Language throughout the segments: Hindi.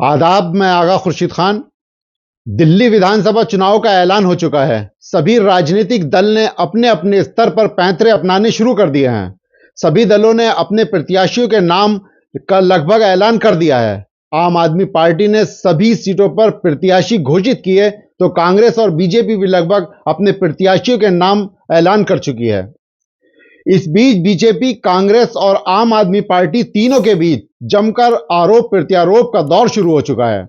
आदाब, मैं आगा खुर्शीद खान। दिल्ली विधानसभा चुनाव का ऐलान हो चुका है। सभी राजनीतिक दल ने अपने अपने स्तर पर पैंतरे अपनाने शुरू कर दिए हैं। सभी दलों ने अपने प्रत्याशियों के नाम का लगभग ऐलान कर दिया है। आम आदमी पार्टी ने सभी सीटों पर प्रत्याशी घोषित किए तो कांग्रेस और बीजेपी भी लगभग अपने प्रत्याशियों के नाम ऐलान कर चुकी है। इस बीच बीजेपी, कांग्रेस और आम आदमी पार्टी तीनों के बीच जमकर आरोप प्रत्यारोप का दौर शुरू हो चुका है।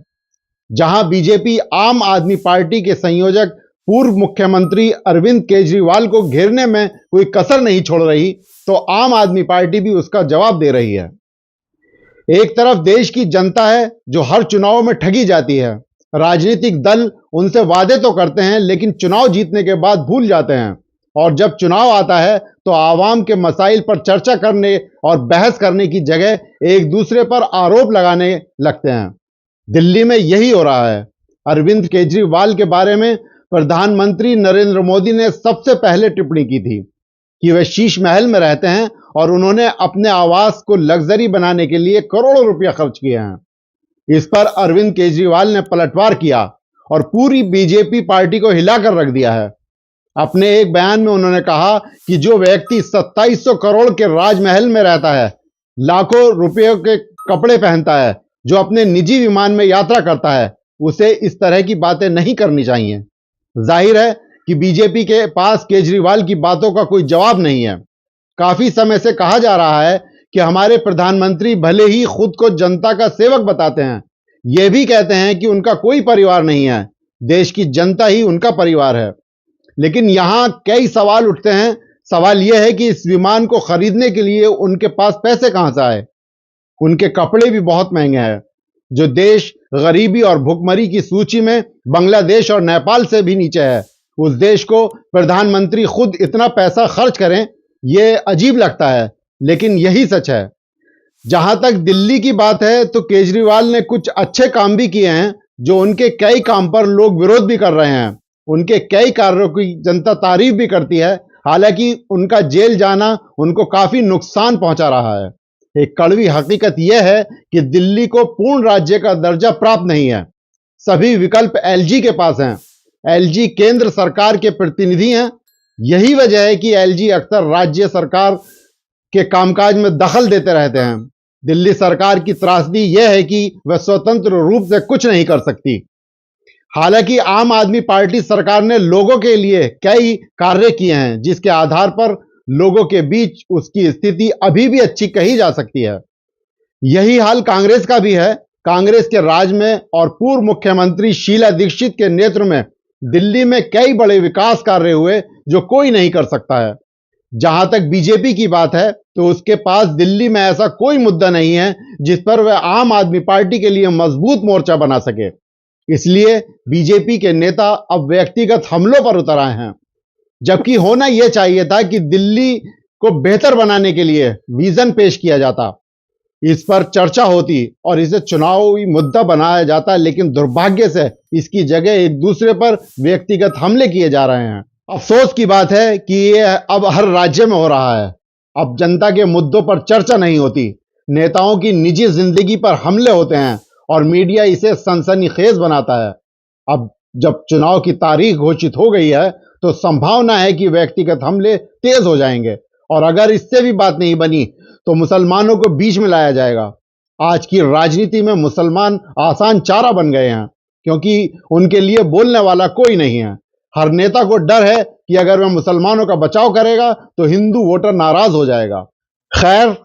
जहां बीजेपी आम आदमी पार्टी के संयोजक पूर्व मुख्यमंत्री अरविंद केजरीवाल को घेरने में कोई कसर नहीं छोड़ रही, तो आम आदमी पार्टी भी उसका जवाब दे रही है। एक तरफ देश की जनता है जो हर चुनाव में ठगी जाती है। राजनीतिक दल उनसे वादे तो करते हैं लेकिन चुनाव जीतने के बाद भूल जाते हैं, और जब चुनाव आता है तो आवाम के मसाइल पर चर्चा करने और बहस करने की जगह एक दूसरे पर आरोप लगाने लगते हैं। दिल्ली में यही हो रहा है। अरविंद केजरीवाल के बारे में प्रधानमंत्री नरेंद्र मोदी ने सबसे पहले टिप्पणी की थी कि वे शीश महल में रहते हैं और उन्होंने अपने आवास को लग्जरी बनाने के लिए करोड़ों रुपया खर्च किए हैं। इस पर अरविंद केजरीवाल ने पलटवार किया और पूरी बीजेपी पार्टी को हिलाकर रख दिया है। अपने एक बयान में उन्होंने कहा कि जो व्यक्ति 2700 करोड़ के राजमहल में रहता है, लाखों रुपयों के कपड़े पहनता है, जो अपने निजी विमान में यात्रा करता है, उसे इस तरह की बातें नहीं करनी चाहिए। जाहिर है कि बीजेपी के पास केजरीवाल की बातों का कोई जवाब नहीं है। काफी समय से कहा जा रहा है कि हमारे प्रधानमंत्री भले ही खुद को जनता का सेवक बताते हैं, यह भी कहते हैं कि उनका कोई परिवार नहीं है, देश की जनता ही उनका परिवार है। लेकिन यहां कई सवाल उठते हैं। सवाल यह है कि इस विमान को खरीदने के लिए उनके पास पैसे कहां से आए। उनके कपड़े भी बहुत महंगे हैं। जो देश गरीबी और भुखमरी की सूची में बांग्लादेश और नेपाल से भी नीचे है, उस देश को प्रधानमंत्री खुद इतना पैसा खर्च करें, यह अजीब लगता है, लेकिन यही सच है। जहां तक दिल्ली की बात है तो केजरीवाल ने कुछ अच्छे काम भी किए हैं, जो उनके कई काम पर लोग विरोध भी कर रहे हैं। उनके कई कार्यों की जनता तारीफ भी करती है। हालांकि उनका जेल जाना उनको काफी नुकसान पहुंचा रहा है। एक कड़वी हकीकत यह है कि दिल्ली को पूर्ण राज्य का दर्जा प्राप्त नहीं है। सभी विकल्प एलजी के पास हैं। एलजी केंद्र सरकार के प्रतिनिधि हैं। यही वजह है कि एलजी अक्सर राज्य सरकार के कामकाज में दखल देते रहते हैं। दिल्ली सरकार की त्रासदी यह है कि वह स्वतंत्र रूप से कुछ नहीं कर सकती। हालांकि आम आदमी पार्टी सरकार ने लोगों के लिए कई कार्य किए हैं, जिसके आधार पर लोगों के बीच उसकी स्थिति अभी भी अच्छी कही जा सकती है। यही हाल कांग्रेस का भी है। कांग्रेस के राज में और पूर्व मुख्यमंत्री शीला दीक्षित के नेतृत्व में दिल्ली में कई बड़े विकास कार्य हुए जो कोई नहीं कर सकता है। जहां तक बीजेपी की बात है तो उसके पास दिल्ली में ऐसा कोई मुद्दा नहीं है जिस पर वह आम आदमी पार्टी के लिए मजबूत मोर्चा बना सके। इसलिए बीजेपी के नेता अब व्यक्तिगत हमलों पर उतर आए हैं, जबकि होना यह चाहिए था कि दिल्ली को बेहतर बनाने के लिए विजन पेश किया जाता, इस पर चर्चा होती और इसे चुनावी मुद्दा बनाया जाता। लेकिन दुर्भाग्य से इसकी जगह एक दूसरे पर व्यक्तिगत हमले किए जा रहे हैं। अफसोस की बात है कि यह अब हर राज्य में हो रहा है। अब जनता के मुद्दों पर चर्चा नहीं होती, नेताओं की निजी जिंदगी पर हमले होते हैं और मीडिया इसे सनसनीखेज बनाता है। अब जब चुनाव की तारीख घोषित हो गई है तो संभावना है कि व्यक्तिगत हमले तेज हो जाएंगे, और अगर इससे भी बात नहीं बनी तो मुसलमानों को बीच में लाया जाएगा। आज की राजनीति में मुसलमान आसान चारा बन गए हैं, क्योंकि उनके लिए बोलने वाला कोई नहीं है। हर नेता को डर है कि अगर वह मुसलमानों का बचाव करेगा तो हिंदू वोटर नाराज हो जाएगा। खैर,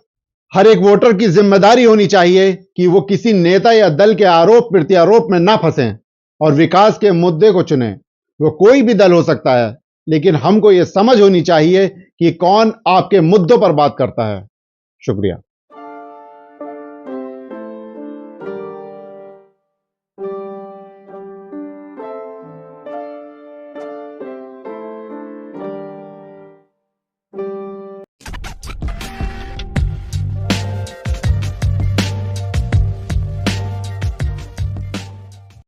हर एक वोटर की जिम्मेदारी होनी चाहिए कि वो किसी नेता या दल के आरोप प्रत्यारोप में ना फंसें और विकास के मुद्दे को चुनें। वो कोई भी दल हो सकता है, लेकिन हमको ये समझ होनी चाहिए कि कौन आपके मुद्दों पर बात करता है। शुक्रिया।